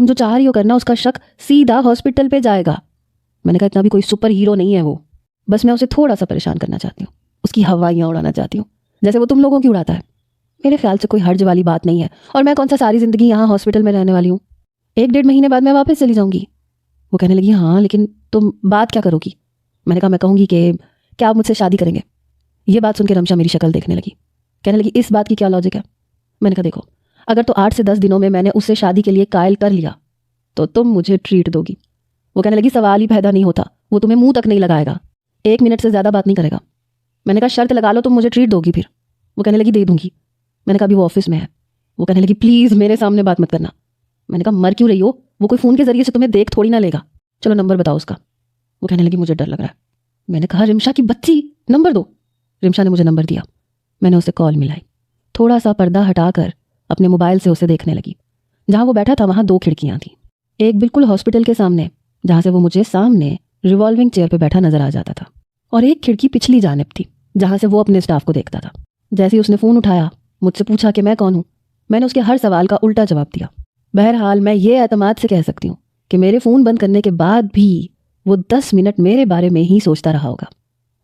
तुम जो चाह रही हो करना, उसका शक सीधा हॉस्पिटल पे जाएगा। मैंने कहा इतना भी कोई सुपर हीरो नहीं है वो, बस मैं उसे थोड़ा सा परेशान करना चाहती हूँ, उसकी हवाइयाँ उड़ाना चाहती हूँ जैसे वो तुम लोगों की उड़ाता है। मेरे ख्याल से कोई हर्ज वाली बात नहीं है, और मैं कौन सा सारी ज़िंदगी यहाँ हॉस्पिटल में रहने वाली हूँ। 1-1.5 महीने बाद मैं वापस चली जाऊँगी। वो कहने लगी हाँ लेकिन तुम बात क्या करोगी। मैंने कहा मैं कहूँगी कि क्या आप मुझसे शादी करेंगे। ये बात सुन के रमशा मेरी शक्ल देखने लगी, कहने लगी इस बात की क्या लॉजिक है। मैंने कहा देखो, अगर तो 8 से 10 दिनों में मैंने उससे शादी के लिए कायल कर लिया तो तुम मुझे ट्रीट दोगी। वो कहने लगी सवाल ही पैदा नहीं होता, वो तुम्हें मुंह तक नहीं लगाएगा, 1 मिनट से ज़्यादा बात नहीं करेगा। मैंने कहा शर्त लगा लो, तुम मुझे ट्रीट दोगी फिर। वो कहने लगी दे दूंगी। मैंने कहा अभी वो ऑफिस में है। वो कहने लगी प्लीज़ मेरे सामने बात मत करना। मैंने कहा मर क्यों रही हो, वो कोई फ़ोन के ज़रिए से तुम्हें देख थोड़ी ना लेगा, चलो नंबर बताओ उसका। वो कहने लगी मुझे डर लग रहा है। मैंने कहा रिमशा की बच्ची, नंबर दो। रिमशा ने मुझे नंबर दिया, मैंने उसे कॉल मिलाई, थोड़ा सा पर्दा हटाकर अपने मोबाइल से उसे देखने लगी। जहाँ वो बैठा था वहाँ 2 खिड़कियाँ थीं, एक बिल्कुल हॉस्पिटल के सामने जहाँ से वो मुझे सामने रिवॉल्विंग चेयर पर बैठा नजर आ जाता था, और एक खिड़की पिछली जानिब थी जहाँ से वो अपने स्टाफ को देखता था। जैसे ही उसने फ़ोन उठाया, मुझसे पूछा कि मैं कौन हूँ, मैंने उसके हर सवाल का उल्टा जवाब दिया। बहरहाल मैं ये एतमाद से कह सकती हूँ कि मेरे फ़ोन बंद करने के बाद भी वो 10 मिनट मेरे बारे में ही सोचता रहा होगा।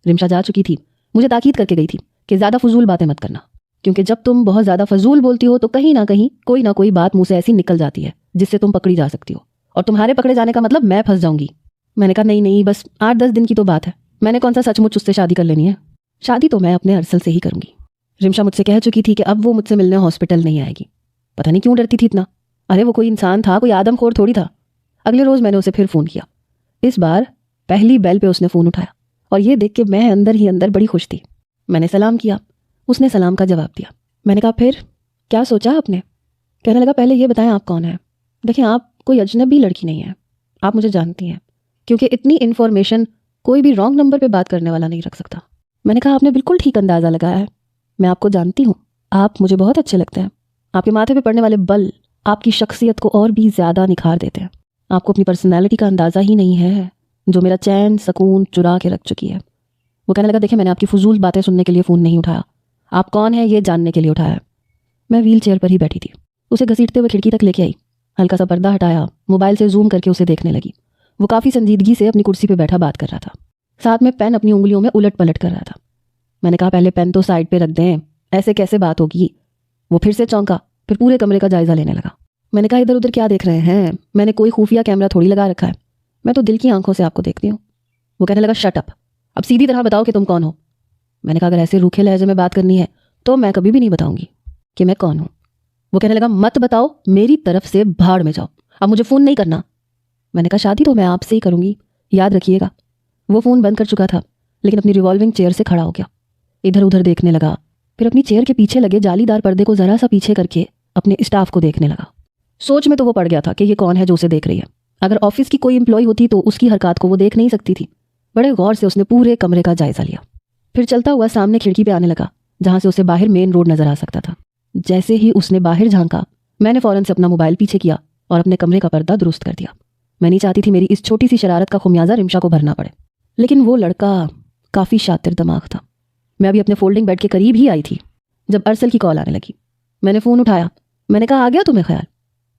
रिमशा जा चुकी थी, मुझे ताकीद करके गई थी कि ज़्यादा फजूल बातें मत करना, क्योंकि जब तुम बहुत ज़्यादा फजूल बोलती हो तो कहीं ना कहीं कोई ना कोई बात मुँह से ऐसी निकल जाती है जिससे तुम पकड़ी जा सकती हो, और तुम्हारे पकड़े जाने का मतलब मैं फंस जाऊंगी। मैंने कहा नहीं बस 8-10 दिन की तो बात है, मैंने कौन सा सचमुच उससे शादी कर लेनी है, शादी तो मैं अपने अरसल से ही करूंगी। रिमशा मुझसे कह चुकी थी कि अब वो मुझसे मिलने हॉस्पिटल नहीं आएगी। पता नहीं क्यों डरती थी इतना, अरे वो कोई इंसान था, कोई आदमखोर थोड़ी था। अगले रोज़ मैंने उसे फिर फ़ोन किया, इस बार पहली बेल पे उसने फ़ोन उठाया, और ये देख के मैं अंदर ही अंदर बड़ी खुश थी। मैंने सलाम किया, उसने सलाम का जवाब दिया। मैंने कहा फिर क्या सोचा आपने। कहने लगा पहले ये बताएं आप कौन हैं। देखिए आप कोई अजनबी लड़की नहीं है, आप मुझे जानती हैं, क्योंकि इतनी इन्फॉर्मेशन कोई भी रॉन्ग नंबर पे बात करने वाला नहीं रख सकता। मैंने कहा आपने बिल्कुल ठीक अंदाज़ा लगाया है, मैं आपको जानती हूँ, आप मुझे बहुत अच्छे लगते हैं, आपके माथे पे पड़ने वाले बल आपकी शख्सियत को और भी ज़्यादा निखार देते हैं। आपको अपनी पर्सनैलिटी का अंदाज़ा ही नहीं है जो मेरा चैन सुकून चुरा के रख चुकी है। वो कहने लगा देखिए मैंने आपकी फजूल बातें सुनने के लिए फ़ोन नहीं उठाया, आप कौन हैं ये जानने के लिए उठाया है। मैं व्हील चेयर पर ही बैठी थी, उसे घसीटते हुए खिड़की तक लेके आई, हल्का सा पर्दा हटाया, मोबाइल से जूम करके उसे देखने लगी। वो काफ़ी संजीदगी से अपनी कुर्सी पे बैठा बात कर रहा था, साथ में पेन अपनी उंगलियों में उलट पलट कर रहा था। मैंने कहा पहले पेन तो साइड पे रख दें, ऐसे कैसे बात होगी। वो फिर से चौंका, फिर पूरे कमरे का जायजा लेने लगा। मैंने कहा इधर उधर क्या देख रहे हैं, मैंने कोई खुफिया कैमरा थोड़ी लगा रखा है, मैं तो दिल की आंखों से आपको देखती हूँ। वो कहने लगा शट अप, अब सीधी तरह बताओ कि तुम कौन हो। मैंने कहा अगर ऐसे रूखे लहजे में बात करनी है तो मैं कभी भी नहीं बताऊंगी कि मैं कौन हूँ। वो कहने लगा मत बताओ, मेरी तरफ से भाड़ में जाओ, अब मुझे फ़ोन नहीं करना। मैंने कहा शादी तो मैं आपसे ही करूँगी, याद रखिएगा। वो फ़ोन बंद कर चुका था, लेकिन अपनी रिवॉल्विंग चेयर से खड़ा हो गया, इधर उधर देखने लगा, फिर अपनी चेयर के पीछे लगे जालीदार पर्दे को ज़रा सा पीछे करके अपने स्टाफ को देखने लगा। सोच में तो वो पड़ गया था कि ये कौन है जो उसे देख रही है। अगर ऑफिस की कोई एम्प्लॉय होती तो उसकी हरकत को वो देख नहीं सकती थी। बड़े गौर से उसने पूरे कमरे का जायजा लिया, फिर चलता हुआ सामने खिड़की पे आने लगा जहाँ से उसे बाहर मेन रोड नजर आ सकता था। जैसे ही उसने बाहर झांका, मैंने फौरन से अपना मोबाइल पीछे किया और अपने कमरे का पर्दा दुरुस्त कर दिया। मैं नहीं चाहती थी मेरी इस छोटी सी शरारत का खुमियाजा रिमशा को भरना पड़े, लेकिन वो लड़का काफ़ी शातिर दिमाग था। मैं अभी अपने फोल्डिंग बेड के करीब ही आई थी जब अरसल की कॉल आने लगी। मैंने फ़ोन उठाया, मैंने कहा आ गया तुम्हें ख्याल।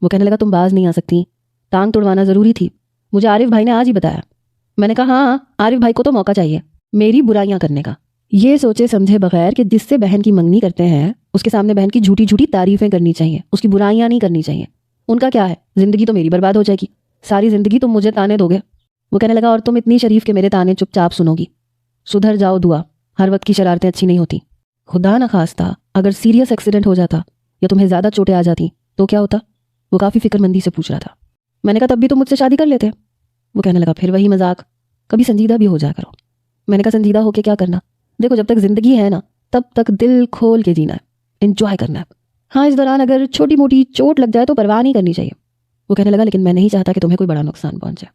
वो कहने लगा तुम बाज नहीं आ सकती, टांग तुड़वाना ज़रूरी थी, मुझे आरिफ भाई ने आज ही बताया। मैंने कहा हाँ, आरिफ भाई को तो मौका चाहिए मेरी बुराइयां करने का, ये सोचे समझे बगैर कि जिससे बहन की मंगनी करते हैं उसके सामने बहन की झूठी झूठी तारीफें करनी चाहिए, उसकी बुराइयां नहीं करनी चाहिए। उनका क्या है, जिंदगी तो मेरी बर्बाद हो जाएगी, सारी जिंदगी तुम मुझे ताने दोगे। वो कहने लगा और तुम इतनी शरीफ के मेरे ताने चुपचाप सुनोगी। सुधर जाओ दुआ, हर वक्त की शरारतें अच्छी नहीं होती। खुदा न खास्ता अगर सीरियस एक्सीडेंट हो जाता या तुम्हें ज़्यादा चोटें आ जाती तो क्या होता। वो काफ़ी फिक्रमंदी से पूछ रहा था। मैंने कहा तब भी तुम मुझसे शादी कर लेते। वो कहने लगा फिर वही मजाक, कभी संजीदा भी हो जाया करो। मैंने कहा संजीदा होके क्या करना, देखो जब तक ज़िंदगी है ना तब तक दिल खोल के जीना है, एंजॉय करना है। हाँ, इस दौरान अगर छोटी मोटी चोट लग जाए तो परवाह नहीं करनी चाहिए। वो कहने लगा लेकिन मैं नहीं चाहता कि तुम्हें कोई बड़ा नुकसान पहुंचे।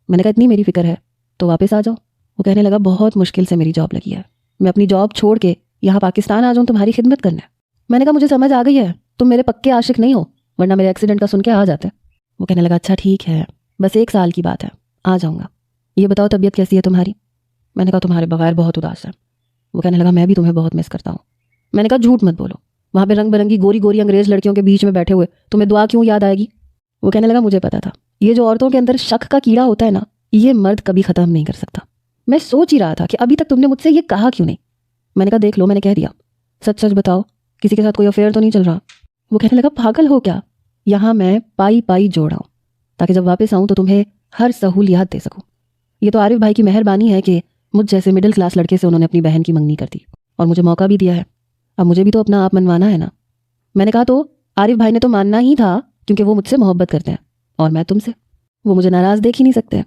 मैंने कहा इतनी मेरी फिक्र है तो वापस आ जाओ। वो कहने लगा बहुत मुश्किल से मेरी जॉब लगी है, मैं अपनी जॉब छोड़ के यहाँ पाकिस्तान आ जाऊँ तुम्हारी खिदमत करने। मैंने कहा मुझे समझ आ गई है, तुम मेरे पक्के आशिक नहीं हो, वरना मेरे एक्सीडेंट का सुन के आ जाते। वो कहने लगा अच्छा ठीक है, बस 1 साल की बात है, आ जाऊँगा। ये बताओ तबीयत कैसी है तुम्हारी। मैंने कहा तुम्हारे बगैर बहुत उदास है। वो कहने लगा मैं भी तुम्हें बहुत मिस करता हूँ। मैंने कहा झूठ मत बोलो, वहाँ पे रंग बिरंगी गोरी गोरी अंग्रेज लड़कियों के बीच में बैठे हुए तुम्हें दुआ क्यों याद आएगी। وہ کہنے لگا مجھے پتا تھا، یہ جو عورتوں کے اندر شک کا کیڑا ہوتا ہے نا، یہ مرد کبھی ختم نہیں کر سکتا۔ میں سوچ ہی رہا تھا کہ ابھی تک تم نے مجھ سے یہ کہا کیوں نہیں۔ میں نے کہا دیکھ لو، میں نے کہہ دیا، سچ سچ بتاؤ، کسی کے ساتھ کوئی افیئر تو نہیں چل رہا؟ وہ کہنے لگا پاگل ہو کیا، یہاں میں پائی پائی جوڑ رہا ہوں تاکہ جب واپس آؤں تو تمہیں ہر سہولیات دے سکوں۔ یہ تو عارف بھائی کی مہربانی ہے کہ مجھ جیسے مڈل کلاس لڑکے سے انہوں نے اپنی بہن کی منگنی کر دی اور مجھے موقع بھی دیا ہے۔ اب مجھے بھی تو اپنا آپ منوانا ہے نا۔ میں نے کہا تو عارف بھائی نے تو ماننا ہی تھا کیونکہ وہ مجھ سے محبت کرتے ہیں اور میں تم سے، وہ مجھے ناراض دیکھ ہی نہیں سکتے۔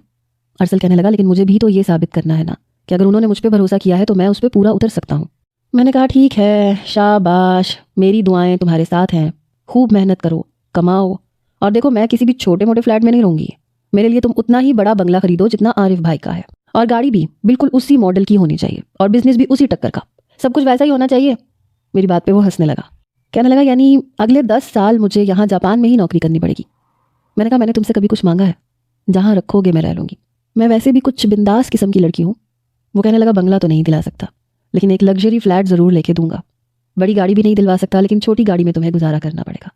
ارسل کہنے لگا لیکن مجھے بھی تو یہ ثابت کرنا ہے نا کہ اگر انہوں نے مجھ پہ بھروسہ کیا ہے تو میں اس پہ پورا اتر سکتا ہوں۔ میں نے کہا ٹھیک ہے، شاباش، میری دعائیں تمہارے ساتھ ہیں، خوب محنت کرو، کماؤ، اور دیکھو میں کسی بھی چھوٹے موٹے فلیٹ میں نہیں رہوں گی، میرے لیے تم اتنا ہی بڑا بنگلہ خریدو جتنا عارف بھائی کا ہے، اور گاڑی بھی بالکل اسی ماڈل کی ہونی چاہیے، اور بزنس بھی اسی ٹکر کا، سب کچھ ویسا ہی ہونا چاہیے۔ میری بات پہ وہ ہنسنے لگا، کہنے لگا یعنی اگلے 10 سال مجھے یہاں جاپان میں ہی نوکری کرنی پڑے گی؟ میں نے کہا میں نے تم سے کبھی کچھ مانگا ہے؟ جہاں رکھو گے میں رہ لوں گی، میں ویسے بھی کچھ بنداس قسم کی لڑکی ہوں۔ وہ کہنے لگا بنگلہ تو نہیں دلا سکتا لیکن ایک لگژری فلیٹ ضرور لے کے دوں گا، بڑی گاڑی بھی نہیں دلوا سکتا لیکن چھوٹی گاڑی میں تمہیں گزارا کرنا پڑے گا،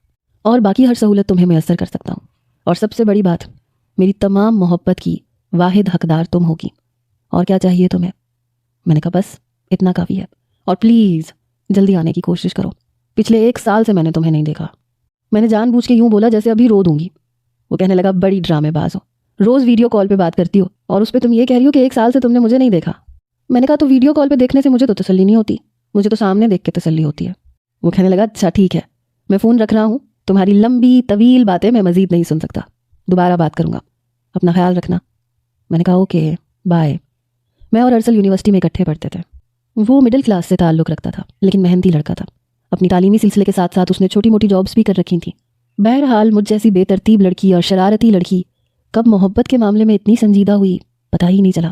اور باقی ہر سہولت تمہیں میسر کر سکتا ہوں، اور سب سے بڑی بات، میری تمام محبت کی واحد حقدار تم ہوگی، اور کیا چاہیے تمہیں؟ میں نے کہا بس اتنا کافی ہے، اور پلیز جلدی آنے کی کوشش کرو، پچھلے 1 سال سے میں نے تمہیں نہیں دیکھا۔ میں نے جان بوجھ کے یوں بولا جیسے ابھی رو دوں گی۔ وہ کہنے لگا بڑی ڈرامے باز ہو، روز ویڈیو کال پہ بات کرتی ہو اور اس پہ تم یہ کہہ رہی ہو کہ 1 سال سے تم نے مجھے نہیں دیکھا۔ میں نے کہا تو ویڈیو کال پہ دیکھنے سے مجھے تو تسلی نہیں ہوتی، مجھے تو سامنے دیکھ کے تسلی ہوتی ہے۔ وہ کہنے لگا اچھا ٹھیک ہے، میں فون رکھ رہا ہوں، تمہاری لمبی طویل باتیں میں مزید نہیں سن سکتا، دوبارہ بات کروں گا، اپنا خیال رکھنا۔ میں نے کہا اوکے بائے۔ میں اور ارسل یونیورسٹی میں اکٹھے پڑھتے تھے۔ وہ مڈل کلاس سے تعلق رکھتا تھا لیکن محنتی لڑکا تھا، اپنی تعلیمی سلسلے کے ساتھ ساتھ اس نے چھوٹی موٹی جابس بھی کر رکھی تھیں۔ بہرحال مجھ جیسی بے ترتیب لڑکی اور شرارتی لڑکی کب محبت کے معاملے میں اتنی سنجیدہ ہوئی پتہ ہی نہیں چلا،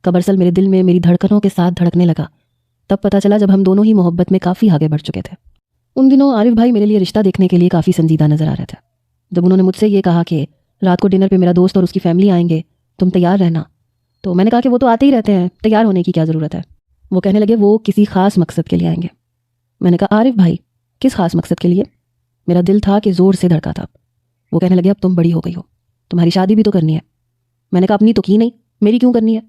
کب ارسل میرے دل میں میری دھڑکنوں کے ساتھ دھڑکنے لگا، تب پتہ چلا جب ہم دونوں ہی محبت میں کافی آگے بڑھ چکے تھے۔ ان دنوں عارف بھائی میرے لیے رشتہ دیکھنے کے لیے کافی سنجیدہ نظر آ رہے تھے۔ جب انہوں نے مجھ سے یہ کہا کہ رات کو ڈنر پہ میرا دوست اور اس کی فیملی آئیں گے، تم تیار رہنا، تو میں نے کہا کہ وہ تو آتے ہی رہتے ہیں، تیار ہونے کی کیا ضرورت ہے؟ وہ کہنے لگے وہ کسی خاص مقصد کے لیے آئیں گے۔ میں نے کہا عارف بھائی کس خاص مقصد کے لیے؟ میرا دل تھا کہ زور سے دھڑکا تھا۔ وہ کہنے لگے اب تم بڑی ہو گئی ہو، تمہاری شادی بھی تو کرنی ہے۔ میں نے کہا اپنی تو کی نہیں، میری کیوں کرنی ہے؟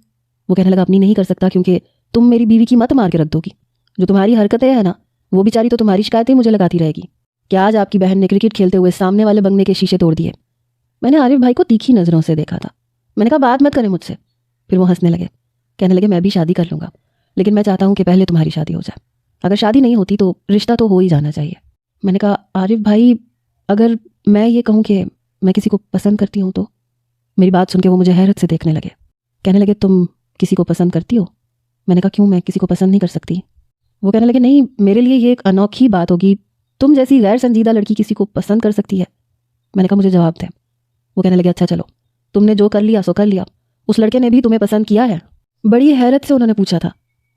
وہ کہنے لگا اپنی نہیں کر سکتا کیونکہ تم میری بیوی کی مت مار کے رکھ دو گی، جو تمہاری حرکتیں ہیں نا وہ بیچاری تو تمہاری شکایتیں مجھے لگاتی رہے گی کہ آج آپ کی بہن نے کرکٹ کھیلتے ہوئے سامنے والے بنگلے کے شیشے توڑ دیے۔ میں نے عارف بھائی کو تیکھی نظروں سے دیکھا تھا۔ میں نے کہا بات مت کریں مجھ سے۔ پھر وہ ہنسنے لگے، کہنے لگے میں بھی شادی کر لوں گا لیکن میں چاہتا ہوں کہ پہلے تمہاری شادی ہو جائے، اگر شادی نہیں ہوتی تو رشتہ تو ہو ہی جانا چاہیے۔ میں نے کہا عارف بھائی اگر میں یہ کہوں کہ میں کسی کو پسند کرتی ہوں تو؟ میری بات سن کے وہ مجھے حیرت سے دیکھنے لگے، کہنے لگے تم کسی کو پسند کرتی ہو؟ میں نے کہا کیوں، میں کسی کو پسند نہیں کر سکتی؟ وہ کہنے لگے نہیں، میرے لیے یہ ایک انوکھی بات ہوگی، تم جیسی غیر سنجیدہ لڑکی کسی کو پسند کر سکتی ہے؟ میں نے کہا مجھے جواب دیں۔ وہ کہنے لگے اچھا چلو، تم نے جو کر لیا سو کر لیا، اس لڑکے نے بھی تمہیں پسند کیا ہے؟ بڑی حیرت سے انہوں نے پوچھا تھا۔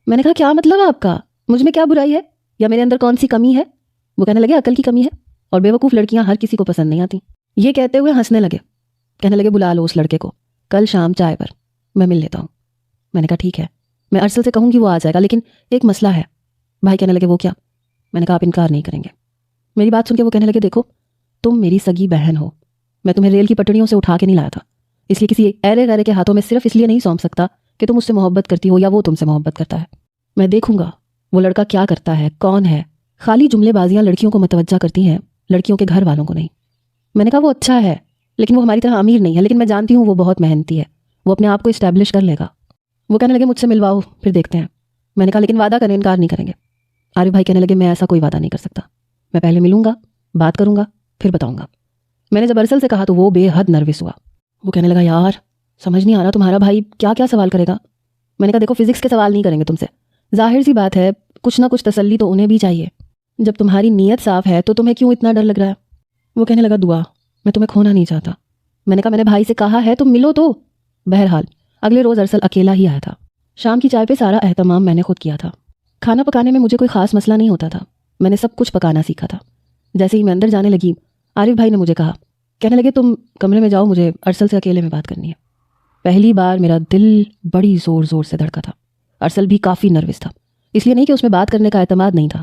میں نے کہا کیا مطلب آپ کا، مجھ میں کیا برائی ہے یا میرے اندر کون سی کمی ہے؟ وہ کہنے لگے عقل کی کمی ہے، اور بیوقوف لڑکیاں ہر کسی کو پسند نہیں آتی۔ یہ کہتے ہوئے ہنسنے لگے، کہنے لگے بلا لو اس لڑکے کو کل شام چائے پر، میں مل لیتا ہوں۔ میں نے کہا ٹھیک ہے، میں ارسل سے کہوں گی وہ آ جائے گا، لیکن ایک مسئلہ ہے۔ بھائی کہنے لگے وہ کیا؟ میں نے کہا آپ انکار نہیں کریں گے۔ میری بات سن کے وہ کہنے لگے دیکھو تم میری سگی بہن ہو، میں تمہیں ریل کی پٹڑیوں سے اٹھا کے نہیں لایا تھا، اس لیے کسی ایرے غیرے کے ہاتھوں میں صرف اس لیے نہیں سونپ سکتا کہ تم اس سے محبت کرتی ہو یا وہ تم سے محبت کرتا ہے۔ میں دیکھوں گا وہ لڑکا کیا کرتا ہے، کون ہے۔ خالی جملے بازیاں لڑکیوں کو متوجہ کرتی ہیں، لڑکیوں کے گھر والوں کو نہیں۔ میں نے کہا وہ اچھا ہے لیکن وہ ہماری طرح امیر نہیں ہے، لیکن میں جانتی ہوں وہ بہت محنتی ہے، وہ اپنے آپ کو اسٹیبلش کر لے گا۔ وہ کہنے لگے مجھ سے ملواؤ پھر دیکھتے ہیں۔ میں نے کہا لیکن وعدہ کریں، انکار نہیں کریں گے۔ عارف بھائی کہنے لگے میں ایسا کوئی وعدہ نہیں کر سکتا، میں پہلے ملوں گا، بات کروں گا، پھر بتاؤں گا۔ میں نے جب ارسل سے کہا تو وہ بے حد نروس ہوا۔ وہ کہنے لگا یار سمجھ نہیں آ رہا تمہارا بھائی کیا کیا سوال کرے گا۔ میں نے کہا دیکھو فزکس کے سوال نہیں کریں گے تم سے، ظاہر سی بات ہے کچھ نہ کچھ تسلی تو انہیں بھی چاہیے، جب تمہاری نیت صاف ہے تو تمہیں کیوں اتنا ڈر لگ رہا ہے؟ وہ کہنے لگا دعا، میں تمہیں کھونا نہیں چاہتا۔ میں نے کہا میں نے بھائی سے کہا ہے تم ملو تو۔ بہرحال اگلے روز ارسل اکیلا ہی آیا تھا۔ شام کی چائے پہ سارا اہتمام میں نے خود کیا تھا۔ کھانا پکانے میں مجھے کوئی خاص مسئلہ نہیں ہوتا تھا، میں نے سب کچھ پکانا سیکھا تھا۔ جیسے ہی میں اندر جانے لگی عارف بھائی نے مجھے کہا، کہنے لگے تم کمرے میں جاؤ، مجھے ارسل سے اکیلے میں بات کرنی ہے۔ پہلی بار میرا دل بڑی زور زور سے دھڑکا تھا۔ ارسل بھی کافی نروس تھا، اس لیے نہیں کہ اس میں بات کرنے کا اعتماد نہیں تھا،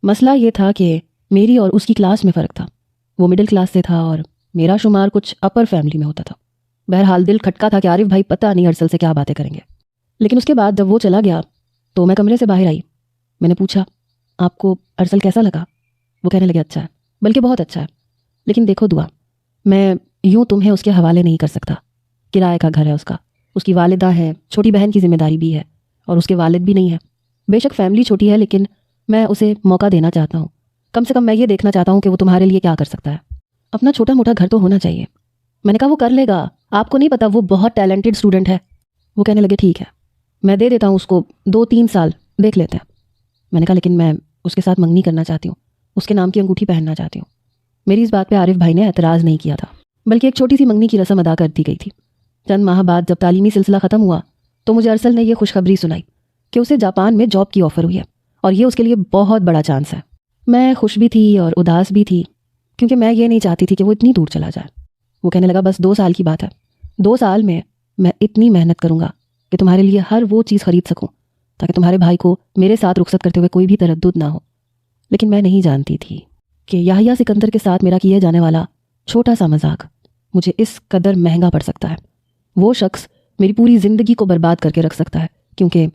مسئلہ یہ تھا کہ میری اور اس کی کلاس میں فرق تھا۔ وہ مڈل کلاس سے تھا اور मेरा शुमार कुछ अपर फैमिली में होता था। बहरहाल दिल खटका था कि आरिफ भाई पता नहीं अरसल से क्या बातें करेंगे। लेकिन उसके बाद जब वो चला गया तो मैं कमरे से बाहर आई। मैंने पूछा, आपको अरसल कैसा लगा? वो कहने लगे, अच्छा है, बल्कि बहुत अच्छा है। लेकिन देखो दुआ, मैं यूँ तुम्हें उसके हवाले नहीं कर सकता। किराए का घर है उसका, उसकी वालिदा है, छोटी बहन की जिम्मेदारी भी है, और उसके वालिद भी नहीं है। बेशक फैमिली छोटी है, लेकिन मैं उसे मौका देना चाहता हूँ। कम से कम मैं ये देखना चाहता हूँ कि वो तुम्हारे लिए क्या कर सकता है। अपना छोटा मोटा घर तो होना चाहिए। मैंने कहा, वो कर लेगा, आपको नहीं पता, वो बहुत टैलेंटेड स्टूडेंट है। वो कहने लगे, ठीक है, मैं दे देता हूँ उसको, 2-3 साल देख लेते हैं। मैंने कहा, लेकिन मैं उसके साथ मंगनी करना चाहती हूँ, उसके नाम की अंगूठी पहनना चाहती हूँ। मेरी इस बात पे आरिफ भाई ने एतराज़ नहीं किया था, बल्कि एक छोटी सी मंगनी की रस्म अदा कर दी गई थी। चंद माह बाद जब तालीमी सिलसिला ख़त्म हुआ तो मुझे अरसल ने यह खुशखबरी सुनाई कि उसे जापान में जॉब की ऑफ़र हुई है, और ये उसके लिए बहुत बड़ा चांस है। मैं खुश भी थी और उदास भी थी, क्योंकि मैं ये नहीं चाहती थी कि वो इतनी दूर चला जाए। वो कहने लगा, बस 2 साल की बात है, 2 साल में मैं इतनी मेहनत करूँगा कि तुम्हारे लिए हर वो चीज़ खरीद सकूँ ताकि तुम्हारे भाई को मेरे साथ रुखसत करते हुए कोई भी तरद्दुद ना हो। लेकिन मैं नहीं जानती थी कि याहिया सिकंदर के साथ मेरा किए जाने वाला छोटा सा मजाक मुझे इस कदर महंगा पड़ सकता है। वो शख्स मेरी पूरी ज़िंदगी को बर्बाद करके रख सकता है, क्योंकि